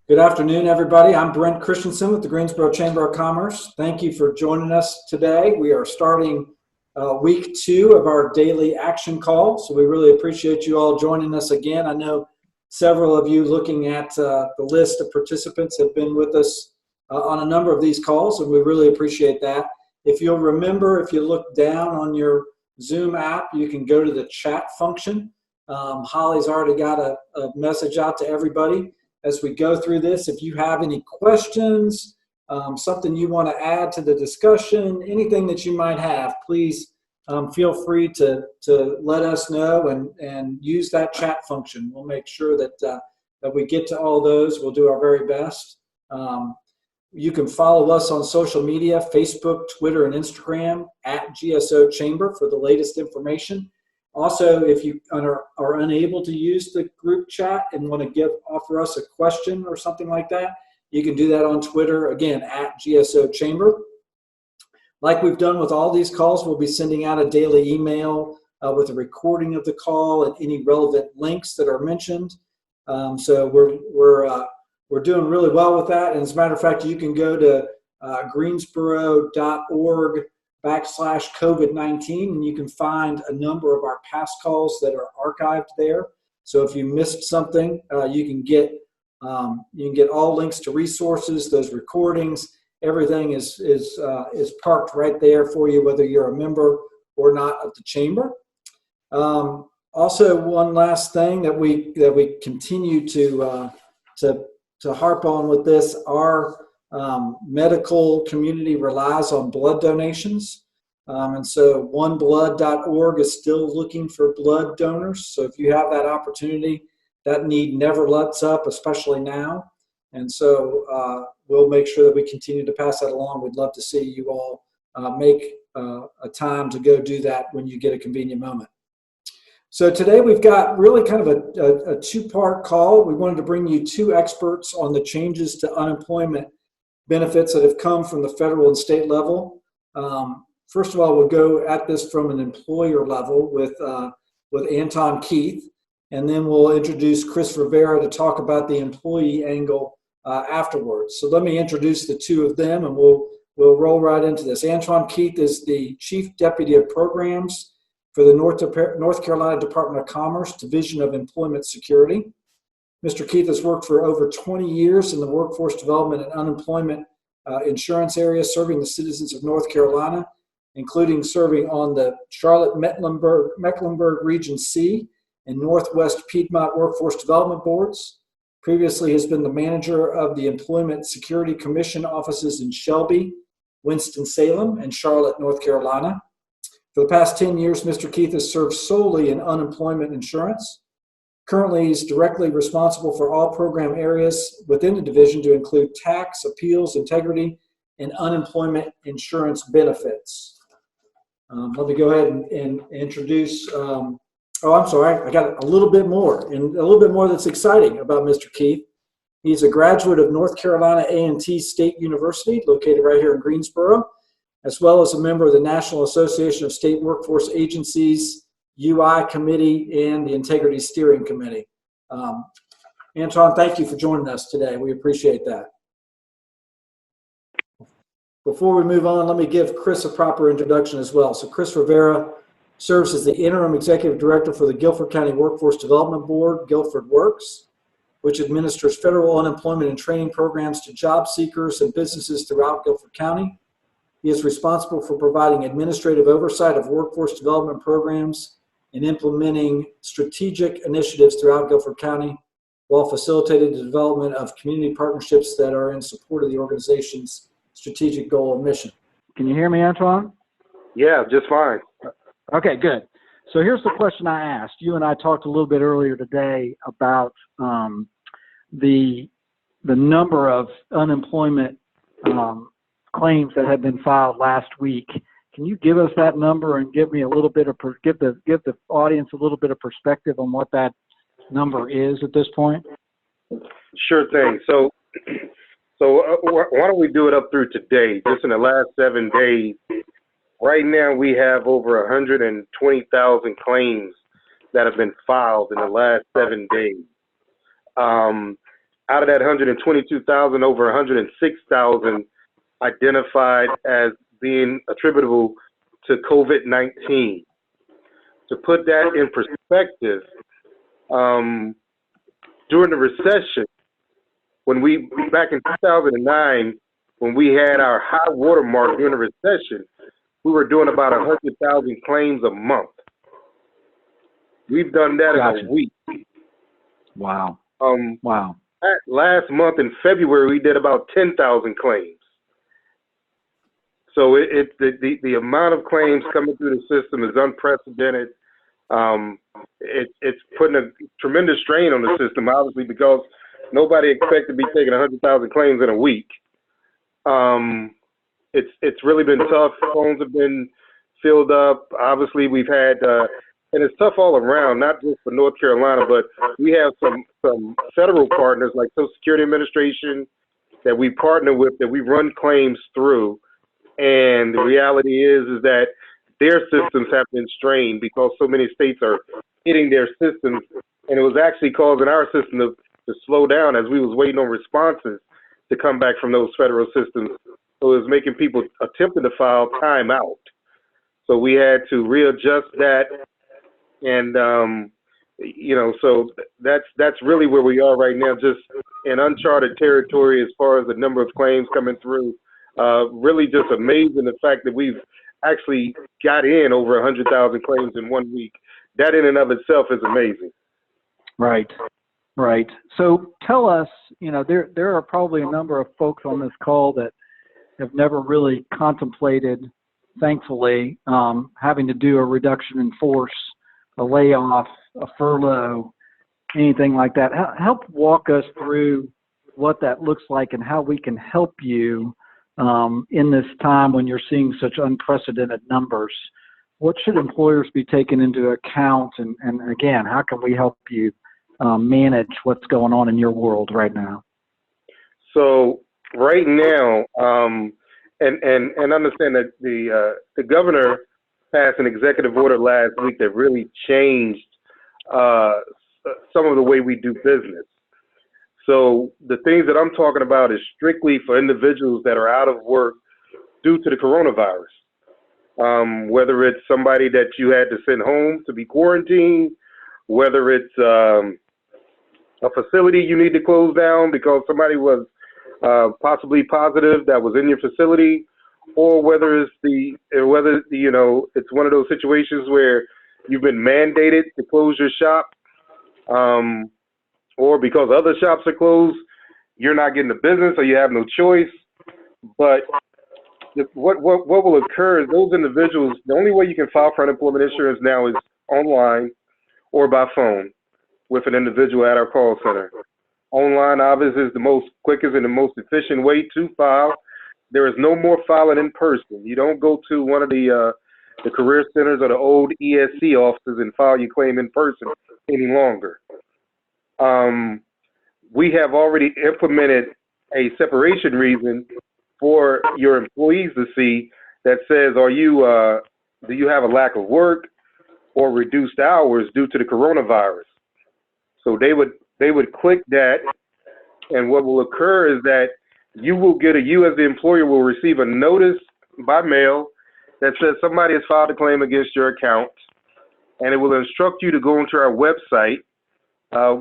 Good afternoon, everybody. I'm Brent Christensen with the Greensboro Chamber of Commerce. Thank you for joining us today. We are starting week 2 of our daily action call, so we really appreciate you all joining us again. I know several of you looking at the list of participants have been with us on a number of these calls, and we really appreciate that. If you'll remember, if you look down on your Zoom app, you can go to the chat function. Holly's already got a message out to everybody. As we go through this, if you have any questions, something you want to add to the discussion, anything that you might have, please feel free to let us know and use that chat function. We'll make sure that we get to all those. We'll do our very best. You can follow us on social media, Facebook, Twitter, and Instagram at GSO Chamber for the latest information. Also, if you are unable to use the group chat and want to offer us a question or something like that, you can do that on Twitter, again, at GSO Chamber. Like we've done with all these calls, we'll be sending out a daily email with a recording of the call and any relevant links that are mentioned. So we're doing really well with that. And as a matter of fact, you can go to greensboro.org/COVID-19, and you can find a number of our past calls that are archived there. So if you missed something, you can get all links to resources, those recordings. Everything is parked right there for you, whether you're a member or not of the chamber. Also, one last thing that we continue to harp on with this, our medical community relies on blood donations. And so oneblood.org is still looking for blood donors. So if you have that opportunity, that need never lets up, especially now. And so we'll make sure that we continue to pass that along. We'd love to see you all make a time to go do that when you get a convenient moment. So today we've got really kind of a two-part call. We wanted to bring you 2 experts on the changes to unemployment benefits that have come from the federal and state level. First of all, we'll go at this from an employer level with Anton Keith, and then we'll introduce Chris Rivera to talk about the employee angle afterwards. So let me introduce the 2 of them, and we'll roll right into this. Anton Keith is the Chief Deputy of Programs for the North Carolina Department of Commerce Division of Employment Security. Mr. Keith has worked for over 20 years in the workforce development and unemployment insurance area, serving the citizens of North Carolina, including serving on the Charlotte-Mecklenburg Region C and Northwest Piedmont Workforce Development Boards. Previously has been the manager of the Employment Security Commission offices in Shelby, Winston-Salem, and Charlotte, North Carolina. For the past 10 years, Mr. Keith has served solely in unemployment insurance. Currently, he's directly responsible for all program areas within the division to include tax, appeals, integrity, and unemployment insurance benefits. Let me go ahead and introduce, I'm sorry, I got a little bit more, and a little bit more that's exciting about Mr. Keith. He's a graduate of North Carolina A&T State University, located right here in Greensboro, as well as a member of the National Association of State Workforce Agencies, UI Committee, and the Integrity Steering Committee. Anton, thank you for joining us today. We appreciate that. Before we move on, let me give Chris a proper introduction as well. So Chris Rivera serves as the Interim Executive Director for the Guilford County Workforce Development Board, Guilford Works, which administers federal unemployment and training programs to job seekers and businesses throughout Guilford County. He is responsible for providing administrative oversight of workforce development programs and implementing strategic initiatives throughout Guilford County, while facilitating the development of community partnerships that are in support of the organization's strategic goal and mission. Can you hear me, Antoine? Yeah, just fine. Okay, good. So here's the question I asked. You and I talked a little bit earlier today about the number of unemployment claims that have been filed last week. Can you give us that number and give me a little bit of give the audience a little bit of perspective on what that number is at this point? Sure thing. So why don't we do it up through today? Just in the last 7 days, right now we have over 120,000 claims that have been filed in the last 7 days. out of that 122,000, over 106,000 identified as being attributable to COVID-19. To put that in perspective, during the recession, back in 2009, when we had our high water mark during the recession, we were doing about 100,000 claims a month. We've done that in a week. Wow. Wow. Last month in February, we did about 10,000 claims. So the amount of claims coming through the system is unprecedented. It's putting a tremendous strain on the system, obviously, because nobody expected to be taking 100,000 claims in a week. It's really been tough. Phones have been filled up. Obviously, we've had, and it's tough all around, not just for North Carolina, but we have some federal partners like Social Security Administration that we partner with, that we run claims through. And the reality is that their systems have been strained because so many states are hitting their systems, and it was actually causing our system to slow down as we was waiting on responses to come back from those federal systems. So it was making people attempting to file time out. So we had to readjust that, and so that's really where we are right now, just in uncharted territory as far as the number of claims coming through. Really just amazing the fact that we've actually got in over 100,000 claims in 1 week. That in and of itself is amazing. Right. Right. So tell us, there are probably a number of folks on this call that have never really contemplated, thankfully, having to do a reduction in force, a layoff, a furlough, anything like that. Help walk us through what that looks like and how we can help you in this time when you're seeing such unprecedented numbers. What should employers be taking into account? And again, how can we help you manage what's going on in your world right now? So right now, and understand that the governor passed an executive order last week that really changed some of the way we do business. So the things that I'm talking about is strictly for individuals that are out of work due to the coronavirus. Whether it's somebody that you had to send home to be quarantined, whether it's a facility you need to close down because somebody was possibly positive that was in your facility, or whether it's it's one of those situations where you've been mandated to close your shop, or because other shops are closed, you're not getting the business, or you have no choice. But what will occur is those individuals, the only way you can file for unemployment insurance now is online or by phone with an individual at our call center. Online, obviously, is the most quickest and the most efficient way to file. There is no more filing in person. You don't go to one of the career centers or the old ESC offices and file your claim in person any longer. We have already implemented a separation reason for your employees to see that says, do you have a lack of work or reduced hours due to the coronavirus? So they would click that, and what will occur is that you as the employer will receive a notice by mail that says somebody has filed a claim against your account, and it will instruct you to go onto our website.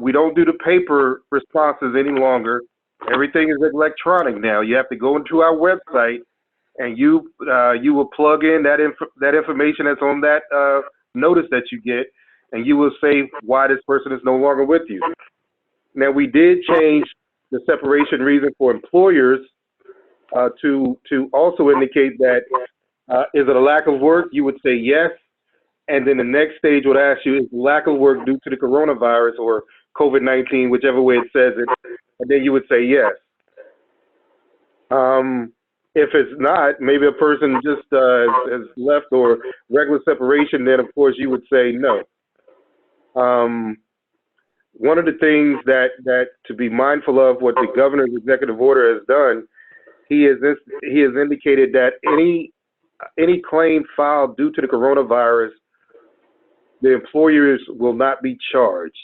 We don't do the paper responses any longer. Everything is electronic now. You have to go into our website, and you will plug in that information that's on that notice that you get, and you will say why this person is no longer with you. Now, we did change the separation reason for employers to also indicate that is it a lack of work? You would say yes, and then the next stage would ask you, is lack of work due to the coronavirus or COVID-19, whichever way it says it, and then you would say yes. If it's not, maybe a person just has left or regular separation, then of course you would say no. One of the things that to be mindful of, what the governor's executive order has done, he has indicated that any claim filed due to the coronavirus, the employers will not be charged.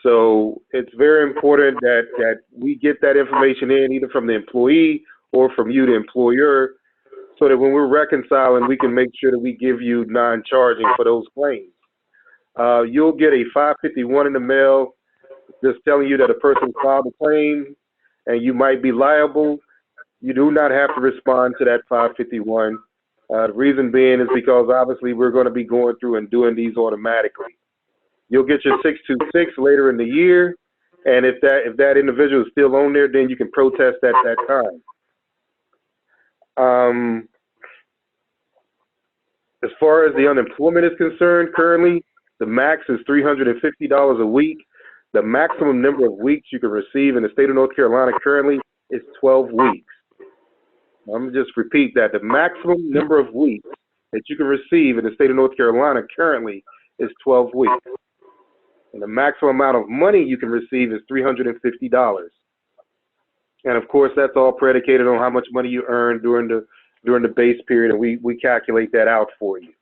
So it's very important that we get that information in either from the employee or from you, the employer, so that when we're reconciling, we can make sure that we give you non-charging for those claims. You'll get a 551 in the mail just telling you that a person filed a claim and you might be liable. You do not have to respond to that 551. The reason being is because obviously we're going to be going through and doing these automatically. You'll get your 626 later in the year, and if that individual is still on there, then you can protest at that time. As far as the unemployment is concerned, currently the max is $350 a week. The maximum number of weeks you can receive in the state of North Carolina currently is 12 weeks. I'm going to just repeat that. The maximum number of weeks that you can receive in the state of North Carolina currently is 12 weeks. And the maximum amount of money you can receive is $350. And of course, that's all predicated on how much money you earn during the base period, and we calculate that out for you.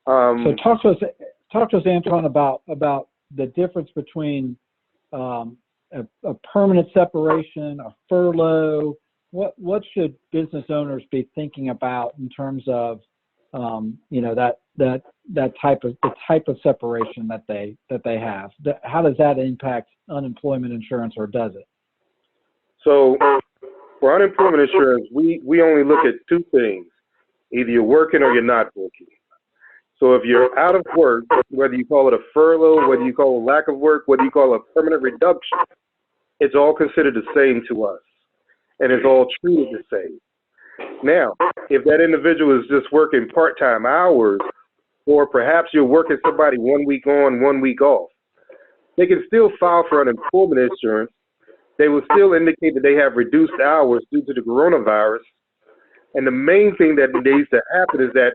So talk to us, Antoine, about the difference between a permanent separation, a furlough. What should business owners be thinking about in terms of that type of separation that they have? How does that impact unemployment insurance, or does it? So for unemployment insurance, we only look at two things: either you're working or you're not working. So if you're out of work, whether you call it a furlough, whether you call it lack of work, whether you call it a permanent reduction, it's all considered the same to us, and it's all treated the same. Now, if that individual is just working part-time hours, or perhaps you're working somebody 1 week on, 1 week off, they can still file for unemployment insurance. They will still indicate that they have reduced hours due to the coronavirus. And the main thing that needs to happen is that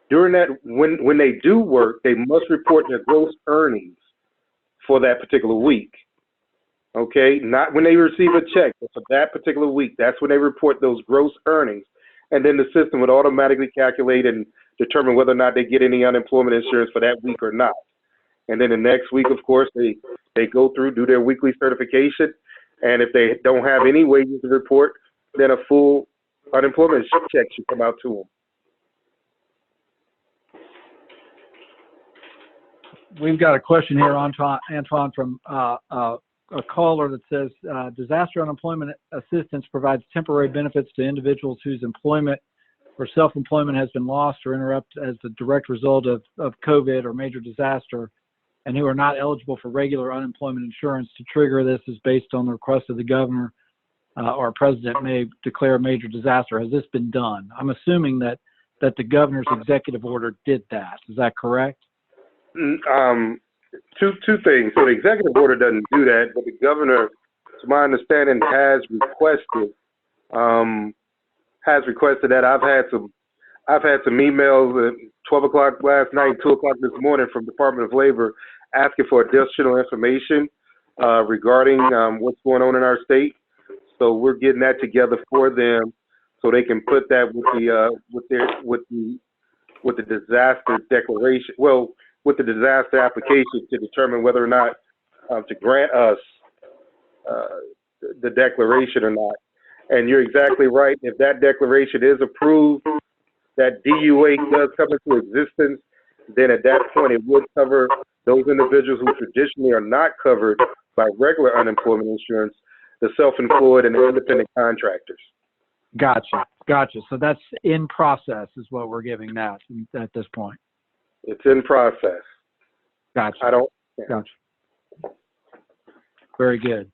during that, when they do work, they must report their gross earnings for that particular week. Okay, not when they receive a check, but for that particular week. That's when they report those gross earnings. And then the system would automatically calculate and determine whether or not they get any unemployment insurance for that week or not. And then the next week, of course, they go through, do their weekly certification. And if they don't have any wages to report, then a full unemployment check should come out to them. We've got a question here, Antoine, from a caller that says, disaster unemployment assistance provides temporary benefits to individuals whose employment or self-employment has been lost or interrupted as the direct result of COVID or major disaster, and who are not eligible for regular unemployment insurance. To trigger this is based on the request of the governor or president may declare a major disaster. Has this been done? I'm assuming that the governor's executive order did that. Is that correct? Two things. So the executive order doesn't do that, but the governor, to my understanding, has requested that. I've had some emails at 12 o'clock last night, 2 o'clock this morning from Department of Labor asking for additional information regarding what's going on in our state. So we're getting that together for them so they can put that with the disaster declaration. Well, with the disaster application to determine whether or not to grant us the declaration or not. And you're exactly right. If that declaration is approved, that DUA does come into existence, then at that point it would cover those individuals who traditionally are not covered by regular unemployment insurance, the self-employed and the independent contractors. Gotcha. So that's in process is what we're giving that at this point. It's in process. Gotcha. Gotcha. Very good.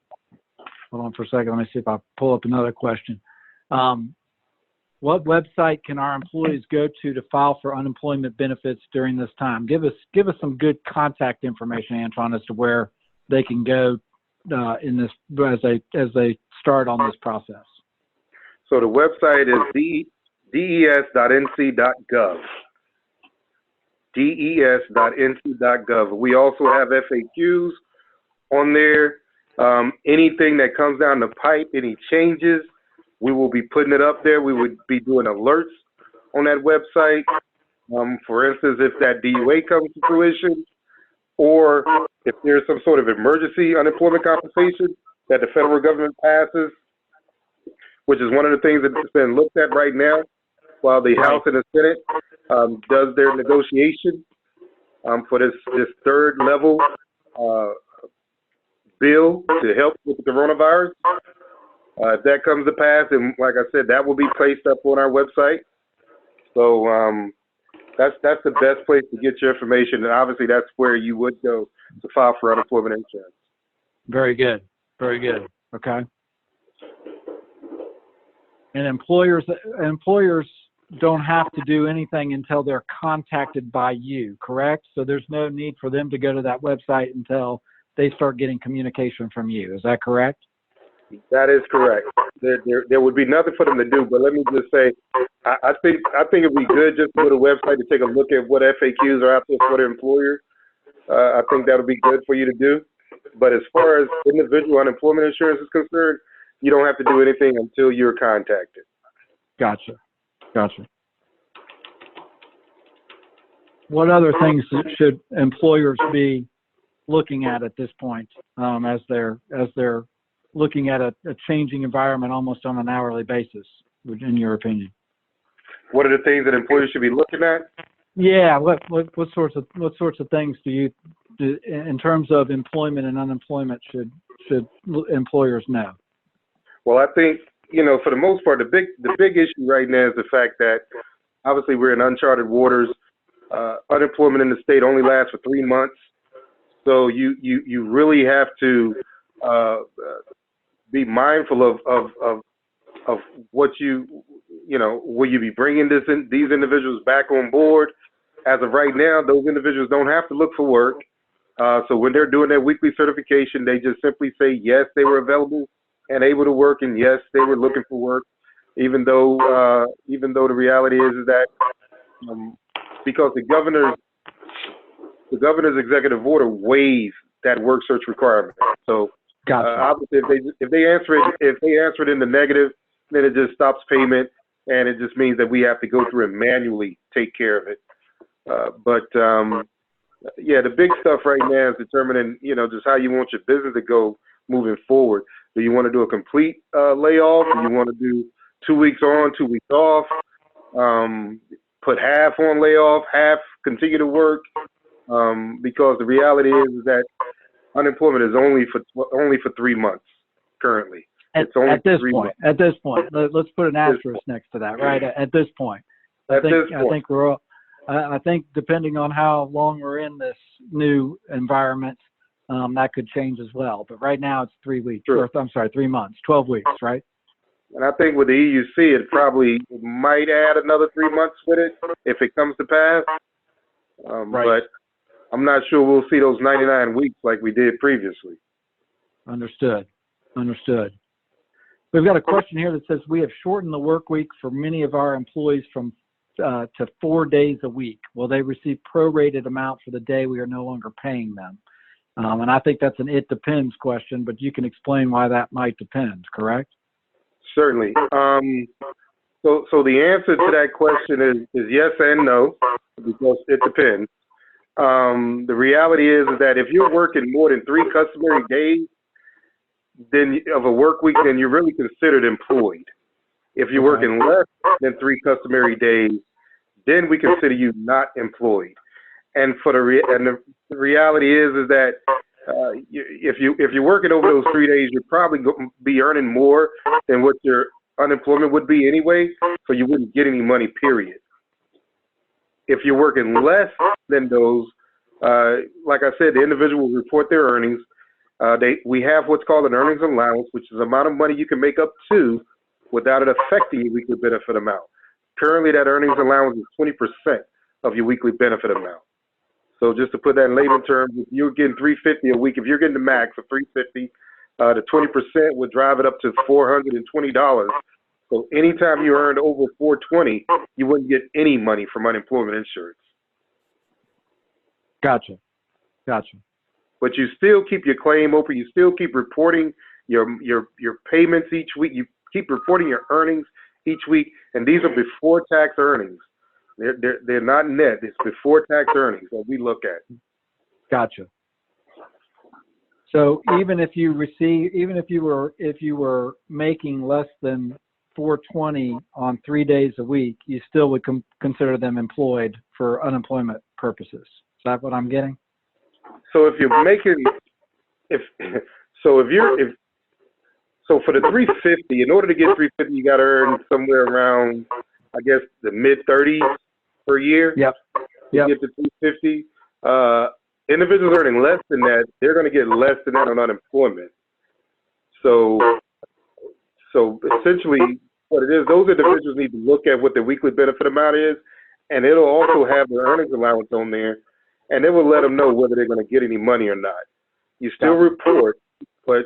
Hold on for a second. Let me see if I pull up another question. What website can our employees go to file for unemployment benefits during this time? Give us some good contact information, Antoine, as to where they can go in this as they start on this process. So the website is des.nc.gov. des.nc.gov. We also have FAQs on there. Anything that comes down the pipe, any changes, we will be putting it up there. We would be doing alerts on that website. For instance, if that DUA comes to fruition, or if there's some sort of emergency unemployment compensation that the federal government passes, which is one of the things that's been looked at right now while the House and the Senate does their negotiation for this third level bill to help with the coronavirus. If that comes to pass, and like I said, that will be placed up on our website. So that's the best place to get your information, and obviously that's where you would go to file for unemployment insurance. Very good. Very good. Okay. And employers don't have to do anything until they're contacted by you, correct? So there's no need for them to go to that website until they start getting communication from you. Is that correct? That is correct. There would be nothing for them to do, but let me just say, I think it'd be good just to go to the website to take a look at what FAQs are out there for the employer. I think that would be good for you to do. But as far as individual unemployment insurance is concerned, you don't have to do anything until you're contacted. Gotcha. What other things should employers be looking at this point as they're looking at a changing environment almost on an hourly basis, in your opinion? What are the things that employers should be looking at? Yeah, what sorts of things do in terms of employment and unemployment should employers know? Well, I think, for the most part, the big issue right now is the fact that obviously we're in uncharted waters. Unemployment in the state only lasts for 3 months, so you really have to be mindful of what will you be bringing these individuals back on board. As of right now, those individuals don't have to look for work. So when they're doing their weekly certification, they just simply say yes, they were available and able to work, and yes, they were looking for work. Even though the reality is that because the governor's executive order waives that work search requirement. So obviously, if they answer it in the negative, then it just stops payment, and it just means that we have to go through and manually take care of it. Yeah, the big stuff right now is determining, just how you want your business to go moving forward. Do you want to do a complete layoff? Do you want to do 2 weeks on, 2 weeks off? Put half on layoff, half continue to work? Because the reality is that unemployment is only for 3 months currently. At this point, let's put an asterisk next to that, right? At this point, I think depending on how long we're in this new environment, that could change as well. But right now it's 3 weeks, Sure. 3 months, 12 weeks, right? And I think with the EUC, it probably might add another 3 months with it if it comes to pass. Right. But I'm not sure we'll see those 99 weeks like we did previously. Understood. We've got a question here that says, we have shortened the work week for many of our employees to 4 days a week. Will they receive prorated amount for the day we are no longer paying them? And I think that's an it depends question, but you can explain why that might depend, correct? Certainly. So the answer to that question is yes and no, because it depends. The reality is that if you're working more than 3 customary days of a work week, then you're really considered employed. If you're working less than 3 customary days, then we consider you not employed. And the reality is that if you're working over those 3 days, you're probably going to be earning more than what your unemployment would be anyway, so you wouldn't get any money, period. If you're working less than those, like I said, the individual will report their earnings. We have what's called an earnings allowance, which is the amount of money you can make up to without it affecting your weekly benefit amount. Currently, that earnings allowance is 20% of your weekly benefit amount. So just to put that in layman terms, if you're getting $350 a week, if you're getting the max of $350, the 20% would drive it up to $420. So anytime you earned over $420, you wouldn't get any money from unemployment insurance. Gotcha. But you still keep your claim open. You still keep reporting your payments each week. You keep reporting your earnings each week, and these are before tax earnings. They're not net. It's before tax earnings that we look at. Gotcha. So even if you were making less than 420 on 3 days a week, you still would consider them employed for unemployment purposes. Is that what I'm getting? So if you're making, so for the 350, in order to get 350, you got to earn somewhere around, I guess, the mid 30s per year. Yep. To get to 350. Individuals earning less than that, they're going to get less than that on unemployment. So essentially, what it is, those individuals need to look at what their weekly benefit amount is, and it'll also have their earnings allowance on there, and it will let them know whether they're going to get any money or not. You still report, but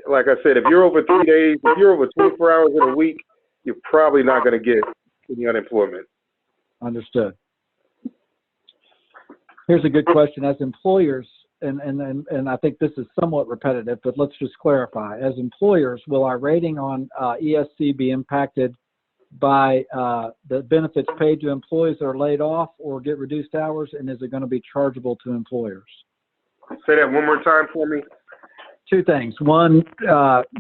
like I said, if you're over 3 days, if you're over 24 hours in a week, you're probably not going to get any unemployment. Understood. Here's a good question. As employers, and I think this is somewhat repetitive, but let's just clarify. As employers, will our rating on ESC be impacted by the benefits paid to employees that are laid off or get reduced hours, and is it going to be chargeable to employers? Say that one more time for me. Two things. One,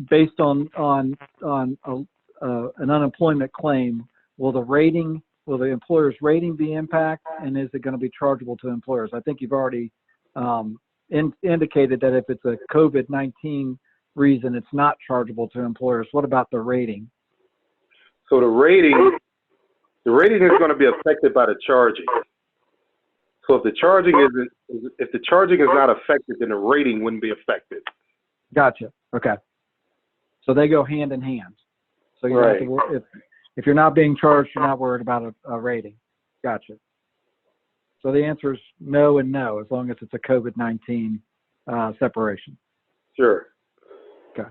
based on an unemployment claim, will the employer's rating be impacted, and is it going to be chargeable to employers? I think you've already indicated that if it's a COVID-19 reason, it's not chargeable to employers. What about the rating? So the rating is going to be affected by the charging. So if the charging is not affected, then the rating wouldn't be affected. Gotcha. Okay. So they go hand in hand. So you right. have to, if you're not being charged, you're not worried about a rating. Gotcha. So the answer is no and no, as long as it's a COVID-19 separation. Sure. Okay.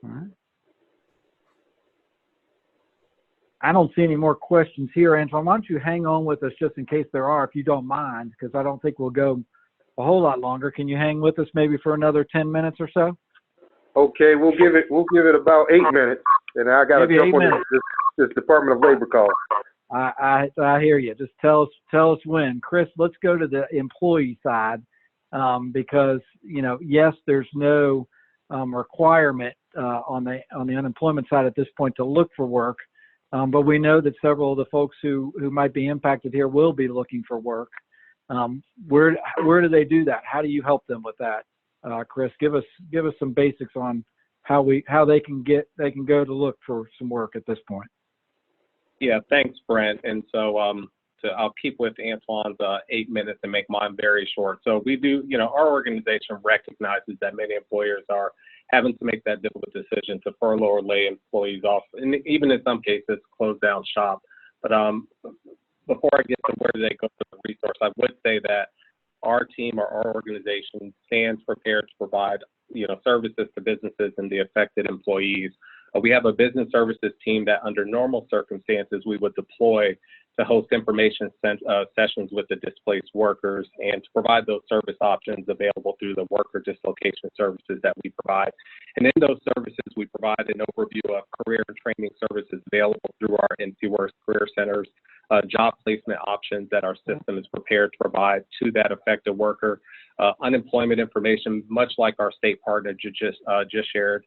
All right. I don't see any more questions here, Antoine. Why don't you hang on with us just in case there are, if you don't mind, because I don't think we'll go a whole lot longer. Can you hang with us maybe for another 10 minutes or so? Okay, we'll give it about 8 minutes, and I got to jump on this Department of Labor call. I hear you. Just tell us when. Chris, let's go to the employee side, because yes, there's no requirement on the unemployment side at this point to look for work, but we know that several of the folks who might be impacted here will be looking for work. Where do they do that? How do you help them with that? Chris, give us some basics on how they can go to look for some work at this point. Yeah, thanks, Brent. And so I'll keep with Antoine's 8 minutes and make mine very short. So we do, our organization recognizes that many employers are having to make that difficult decision to furlough or lay employees off, and even in some cases close down shop. But before I get to where do they go for the resource, I would say that our team or our organization stands prepared to provide, services to businesses and the affected employees. We have a business services team that under normal circumstances we would deploy to host information sessions with the displaced workers and to provide those service options available through the worker dislocation services that we provide. And in those services, we provide an overview of career and training services available through our NC Works Career Centers, job placement options that our system is prepared to provide to that affected worker, unemployment information, much like our state partner just shared,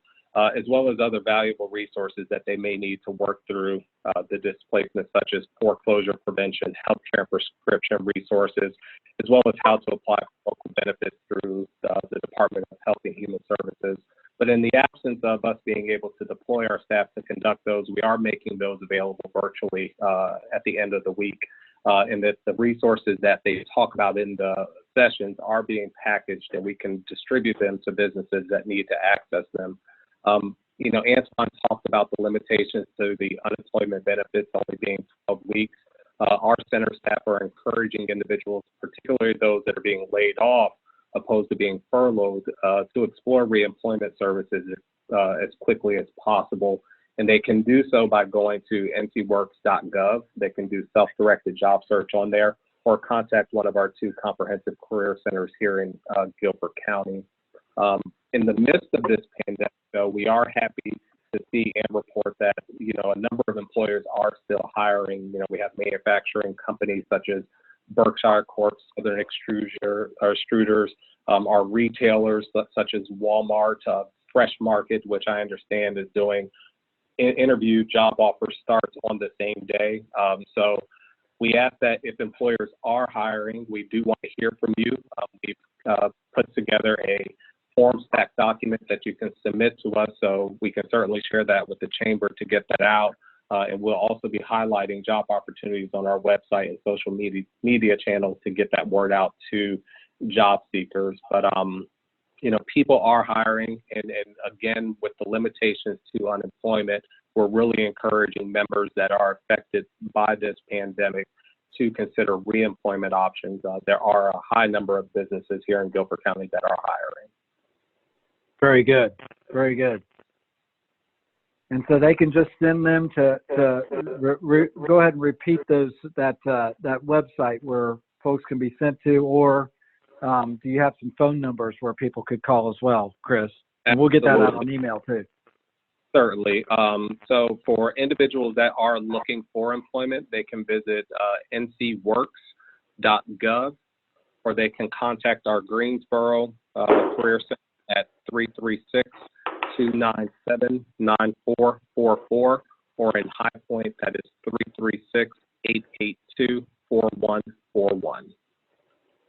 as well as other valuable resources that they may need to work through the displacement, such as foreclosure prevention, healthcare and prescription resources, as well as how to apply for local benefits through the Department of Health and Human Services. But in the absence of us being able to deploy our staff to conduct those, we are making those available virtually at the end of the week. And that the resources that they talk about in the sessions are being packaged and we can distribute them to businesses that need to access them. Antoine talked about the limitations to the unemployment benefits only being 12 weeks. Our center staff are encouraging individuals, particularly those that are being laid off, opposed to being furloughed, to explore reemployment services as quickly as possible. And they can do so by going to ncworks.gov. They can do self-directed job search on there or contact one of our 2 comprehensive career centers here in Guilford County. In the midst of this pandemic, though, we are happy to see and report that, a number of employers are still hiring. We have manufacturing companies such as Berkshire Corp, Southern Extruders, our retailers such as Walmart, Fresh Market, which I understand is doing interview job offer starts on the same day. So we ask that if employers are hiring, we do want to hear from you. We've put together a form stack document that you can submit to us, so we can certainly share that with the chamber to get that out. And we'll also be highlighting job opportunities on our website and social media channels to get that word out to job seekers. But you know, people are hiring, and again, with the limitations to unemployment, we're really encouraging members that are affected by this pandemic to consider reemployment options. There are a high number of businesses here in Guilford County that are hiring. Very good. Very good. And so they can just send them to go ahead and repeat that website where folks can be sent to, or do you have some phone numbers where people could call as well, Chris? And we'll get that out on email too. Certainly. So for individuals that are looking for employment, they can visit ncworks.gov, or they can contact our Greensboro Career Center at 336-297-9444, or in High Point, that is 336-882-4141.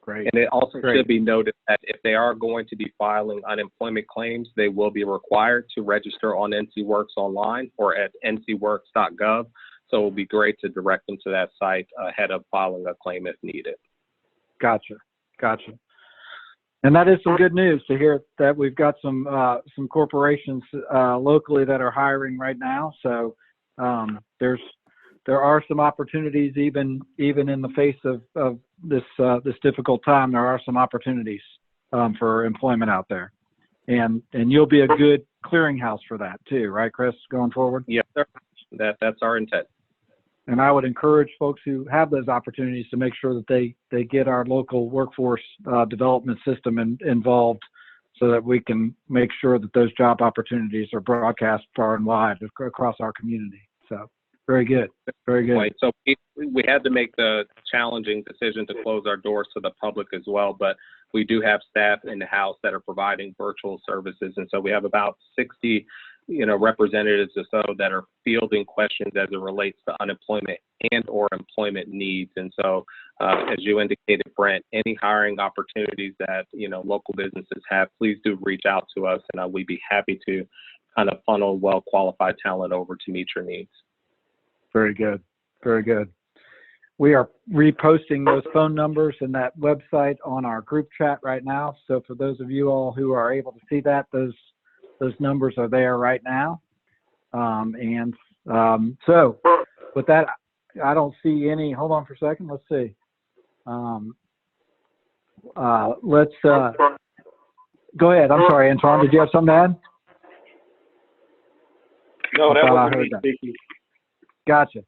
Great. And it also should be noted that if they are going to be filing unemployment claims, they will be required to register on NCWorks online or at ncworks.gov. So it will be great to direct them to that site ahead of filing a claim if needed. Gotcha. And that is some good news to hear that we've got some corporations locally that are hiring right now. So there are some opportunities even in the face of this difficult time. There are some opportunities for employment out there, and you'll be a good clearinghouse for that too, right, Chris? Going forward. Yes, sir. That's our intent. And I would encourage folks who have those opportunities to make sure that they get our local workforce development system involved, so that we can make sure that those job opportunities are broadcast far and wide across our community. So very good. Very good. Right. So we had to make the challenging decision to close our doors to the public as well, but we do have staff in the house that are providing virtual services. And so we have about 60 representatives or so that are fielding questions as it relates to unemployment and or employment needs. And so, as you indicated, Brent, any hiring opportunities that, local businesses have, please do reach out to us, and we'd be happy to kind of funnel well-qualified talent over to meet your needs. Very good. Very good. We are reposting those phone numbers and that website on our group chat right now. So for those of you all who are able to see that, those numbers are there right now. So with that, I don't see any. Hold on for a second. Let's see. Let's go ahead. I'm sorry, Antoine. Did you have something to add? No, that wasn't me speaking. Gotcha.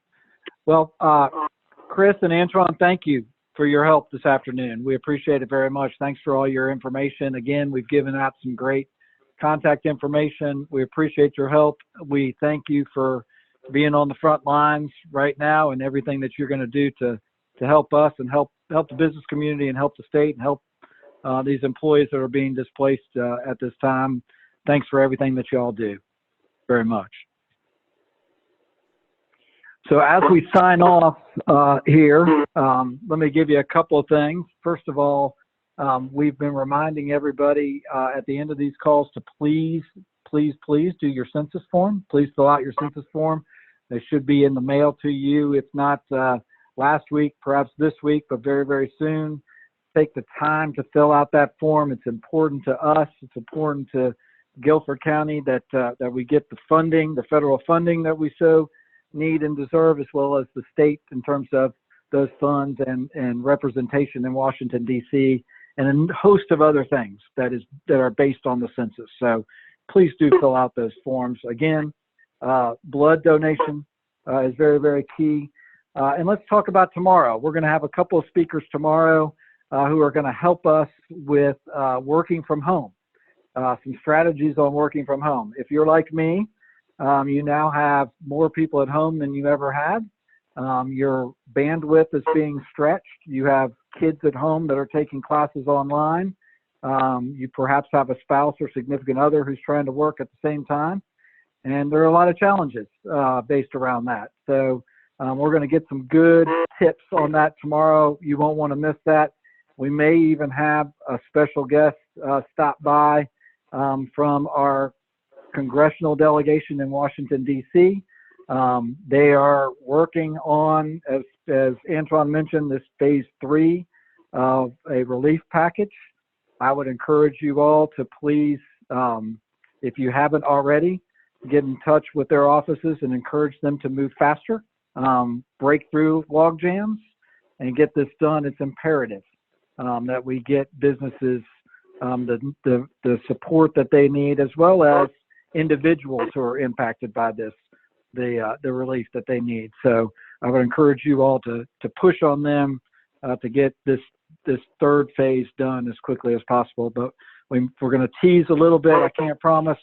Well, Chris and Antoine, thank you for your help this afternoon. We appreciate it very much. Thanks for all your information. Again, we've given out some great contact information. We appreciate your help. We thank you for being on the front lines right now and everything that you're going to do to help us and help the business community and help the state and help these employees that are being displaced at this time. Thanks for everything that you all do very much. So as we sign off here, let me give you a couple of things. First of all, we've been reminding everybody at the end of these calls to please do your census form. Please fill out your census form. They should be in the mail to you, if not last week, perhaps this week, but very, very soon. Take the time to fill out that form. It's important to us. It's important to Guilford County that we get the funding, the federal funding that we so need and deserve, as well as the state in terms of those funds and representation in Washington, D.C., and a host of other things that are based on the census. So please do fill out those forms. Again, blood donation is very, very key. And let's talk about tomorrow. We're going to have a couple of speakers tomorrow who are going to help us with working from home, some strategies on working from home. If you're like me, you now have more people at home than you ever had. Your bandwidth is being stretched. You have kids at home that are taking classes online. You perhaps have a spouse or significant other who's trying to work at the same time. And there are a lot of challenges based around that. So we're going to get some good tips on that tomorrow. You won't want to miss that. We may even have a special guest stop by from our congressional delegation in Washington, D.C. They are working on, as Antoine mentioned, this phase 3 of a relief package. I would encourage you all to please, if you haven't already, get in touch with their offices and encourage them to move faster, break through log jams, and get this done. It's imperative that we get businesses the support that they need, as well as individuals who are impacted by this, the relief that they need. So I would encourage you all to push on them to get this third phase done as quickly as possible. But we're going to tease a little bit. I can't promise.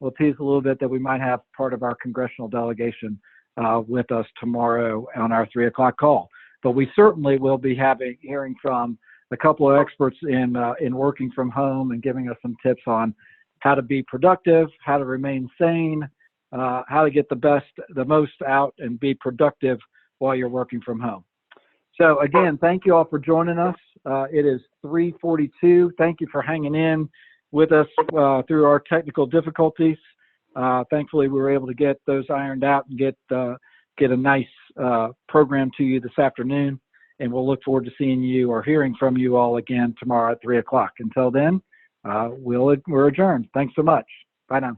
We'll tease a little bit that we might have part of our congressional delegation with us tomorrow on our 3 o'clock call. But we certainly will be hearing from a couple of experts in working from home and giving us some tips on how to be productive, how to remain sane, how to get the most out and be productive while you're working from home. So again, thank you all for joining us. It is 3:42. Thank you for hanging in with us through our technical difficulties. Thankfully, we were able to get those ironed out and get a nice program to you this afternoon. And we'll look forward to seeing you or hearing from you all again tomorrow at 3 o'clock. Until then, we're adjourned. Thanks so much. Bye now.